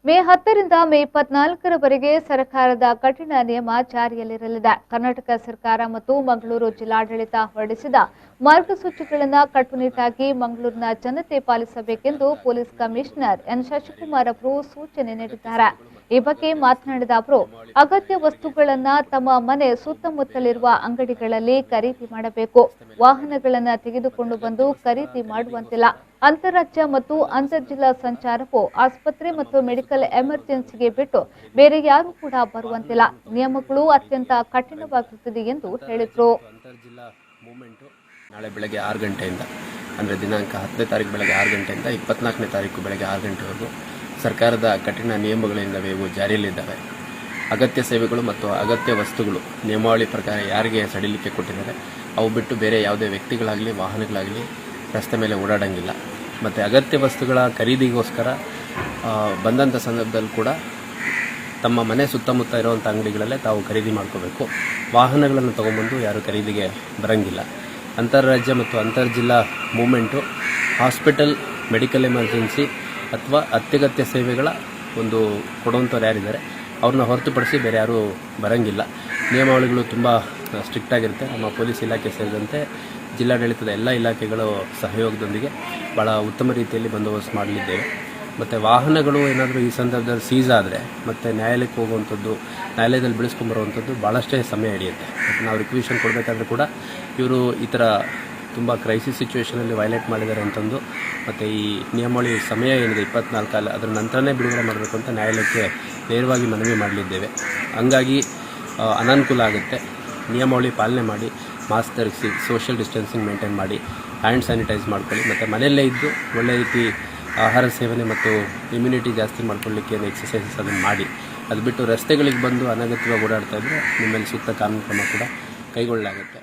ಮೇ 10ರಿಂದ ಮೇ 24ರವರೆಗೆ ಸರ್ಕಾರದ ಕಠಿಣ ನಿಯಮ ಜಾರಿಯಲ್ಲಿರಲಿದೆ. ಕರ್ನಾಟಕ ಸರ್ಕಾರ ಮತ್ತು ಮಂಗಳೂರು ಜಿಲ್ಲಾಡಳಿತ ಹೊರಡಿಸಿದ ಮಾರ್ಗಸೂಚಿಗಳನ್ನು ಕಟ್ಟುನಿಟ್ಟಾಗಿ ಮಂಗಳೂರಿನ ಜನತೆ ಪಾಲಿಸಬೇಕೆಂದು ಪೊಲೀಸ್ ಕಮಿಷನರ್ ಎನ್ ಶಶಿಕುಮಾರ್ ಅವರು ಸೂಚನೆ ನೀಡಿದ್ದಾರೆ. ಈ ಬಗ್ಗೆ ಮಾತನಾಡಿದ ಅವರು, ಅಗತ್ಯ ವಸ್ತುಗಳನ್ನು ತಮ್ಮ ಮನೆ ಸುತ್ತಮುತ್ತಲಿರುವ ಅಂಗಡಿಗಳಲ್ಲಿ ಖರೀದಿ ಮಾಡಬೇಕು. ವಾಹನಗಳನ್ನು ತೆಗೆದುಕೊಂಡು ಬಂದು ಖರೀದಿ ಮಾಡುವಂತಿಲ್ಲ. ಅಂತಾರಾಜ್ಯ ಮತ್ತು ಅಂತರ್ಜಿಲ್ಲಾ ಸಂಚಾರವು ಆಸ್ಪತ್ರೆ ಮತ್ತು ಮೆಡಿಕಲ್ ಎಮರ್ಜೆನ್ಸಿಗೆ ಬಿಟ್ಟು ಬೇರೆ ಯಾರೂ ಕೂಡ ಬರುವಂತಿಲ್ಲ. ನಿಯಮಗಳು ಅತ್ಯಂತ ಕಠಿಣವಾಗಿರುತ್ತದೆ ಎಂದು ಹೇಳಿದರು. ಅಂತರ್ಜಿಲ್ಲಾ ಮೂವ್ಮೆಂಟ್ ನಾಳೆ ಬೆಳಗ್ಗೆ 6 ಗಂಟೆಯಿಂದ ಅಂದರೆ ದಿನಾಂಕ 10ನೇ ತಾರೀಕು ಬೆಳಗ್ಗೆ 6 ಗಂಟೆಯಿಂದ 24ನೇ ತಾರೀಕು ಬೆಳಗ್ಗೆ 6 ಗಂಟೆವರೆಗೂ ಸರ್ಕಾರದ ಕಠಿಣ ನಿಯಮಗಳಿಂದವೇ ಇವು ಜಾರಿಯಲ್ಲಿದ್ದಾವೆ. ಅಗತ್ಯ ಸೇವೆಗಳು ಮತ್ತು ಅಗತ್ಯ ವಸ್ತುಗಳು ನಿಯಮಾವಳಿ ಪ್ರಕಾರ ಯಾರಿಗೆ ಸಡಿಲಿಕೆ ಕೊಟ್ಟಿದ್ದಾರೆ ಅವು ಬಿಟ್ಟು ಬೇರೆ ಯಾವುದೇ ವ್ಯಕ್ತಿಗಳಾಗಲಿ ವಾಹನಗಳಾಗಲಿ ರಸ್ತೆ ಮೇಲೆ ಓಡಾಡಂಗಿಲ್ಲ. ಮತ್ತು ಅಗತ್ಯ ವಸ್ತುಗಳ ಖರೀದಿಗೋಸ್ಕರ ಬಂದಂಥ ಸಂದರ್ಭದಲ್ಲಿ ಕೂಡ ತಮ್ಮ ಮನೆ ಸುತ್ತಮುತ್ತ ಇರುವಂಥ ಅಂಗಡಿಗಳಲ್ಲೇ ತಾವು ಖರೀದಿ ಮಾಡ್ಕೋಬೇಕು. ವಾಹನಗಳನ್ನು ತೊಗೊಂಬಂದು ಯಾರು ಖರೀದಿಗೆ ಬರೋಂಗಿಲ್ಲ. ಅಂತಾರಾಜ್ಯ ಮತ್ತು ಅಂತರ್ಜಿಲ್ಲಾ ಮೂವ್ಮೆಂಟು ಹಾಸ್ಪಿಟಲ್, ಮೆಡಿಕಲ್ ಎಮರ್ಜೆನ್ಸಿ ಅಥವಾ ಅತ್ಯಗತ್ಯ ಸೇವೆಗಳ ಒಂದು ಕೊಡುವಂಥವ್ರು ಯಾರಿದ್ದಾರೆ ಅವ್ರನ್ನ ಹೊರತುಪಡಿಸಿ ಬೇರೆ ಯಾರೂ ಬರೋಂಗಿಲ್ಲ. ನಿಯಮಾವಳಿಗಳು ತುಂಬ ಸ್ಟ್ರಿಕ್ಟಾಗಿರುತ್ತೆ. ನಮ್ಮ ಪೊಲೀಸ್ ಇಲಾಖೆ ಸೇರಿದಂತೆ ಜಿಲ್ಲಾಡಳಿತದ ಎಲ್ಲ ಇಲಾಖೆಗಳು ಸಹಯೋಗದೊಂದಿಗೆ ಭಾಳ ಉತ್ತಮ ರೀತಿಯಲ್ಲಿ ಬಂದೋಬಸ್ತ್ ಮಾಡಲಿದ್ದೇವೆ. ಮತ್ತು ವಾಹನಗಳು ಏನಾದರೂ ಈ ಸಂದರ್ಭದಲ್ಲಿ ಸೀಸ್ ಆದರೆ ಮತ್ತು ನ್ಯಾಯಾಲಯಕ್ಕೆ ಹೋಗುವಂಥದ್ದು, ನ್ಯಾಯಾಲಯದಲ್ಲಿ ಬಿಡಿಸ್ಕೊಂಬರುವಂಥದ್ದು ಭಾಳಷ್ಟೇ ಸಮಯ ಹಿಡಿಯುತ್ತೆ. ಮತ್ತು ನಾವು ರಿಕ್ವಿಷನ್ ಕೊಡಬೇಕಾದ್ರೆ ಕೂಡ ಇವರು ಈ ಥರ ತುಂಬ ಕ್ರೈಸಿಸ್ ಸಿಚುವೇಷನಲ್ಲಿ ವೈಲೇಟ್ ಮಾಡಿದ್ದಾರೆ ಅಂತಂದು ಮತ್ತು ಈ ನಿಯಮಾವಳಿ ಸಮಯ ಏನಿದೆ 24 ಅದರ ನಂತರನೇ ಬಿಡುಗಡೆ ಮಾಡಬೇಕು ಅಂತ ನ್ಯಾಯಾಲಯಕ್ಕೆ ನೇರವಾಗಿ ಮನವಿ ಮಾಡಲಿದ್ದೇವೆ. ಹಂಗಾಗಿ ಅನಾನುಕೂಲ ಆಗುತ್ತೆ. ನಿಯಮಾವಳಿ ಪಾಲನೆ ಮಾಡಿ, ಮಾಸ್ಕ್ ಧರಿಸಿ, ಸೋಷಿಯಲ್ ಡಿಸ್ಟೆನ್ಸಿಂಗ್ ಮೇಂಟೈನ್ ಮಾಡಿ, ಹ್ಯಾಂಡ್ ಸ್ಯಾನಿಟೈಸ್ ಮಾಡ್ಕೊಳ್ಳಿ. ಮತ್ತು ಮನೆಯಲ್ಲೇ ಇದ್ದು ಒಳ್ಳೆ ರೀತಿ ಆಹಾರ ಸೇವನೆ ಮತ್ತು ಇಮ್ಯುನಿಟಿ ಜಾಸ್ತಿ ಮಾಡ್ಕೊಳ್ಳಿಕ್ಕೆ ಏನು ಎಕ್ಸಸೈಸಸ್ ಅದನ್ನು ಮಾಡಿ. ಅದು ಬಿಟ್ಟು ರಸ್ತೆಗಳಿಗೆ ಬಂದು ಅನಗತ್ಯವಾಗಿ ಓಡಾಡ್ತಾ ಇದ್ದರೆ ನಿಮ್ಮ ಮೇಲೆ ಸೂಕ್ತ ಕಾನೂನು ಕ್ರಮ ಕೂಡ ಕೈಗೊಳ್ಳಲಾಗುತ್ತೆ.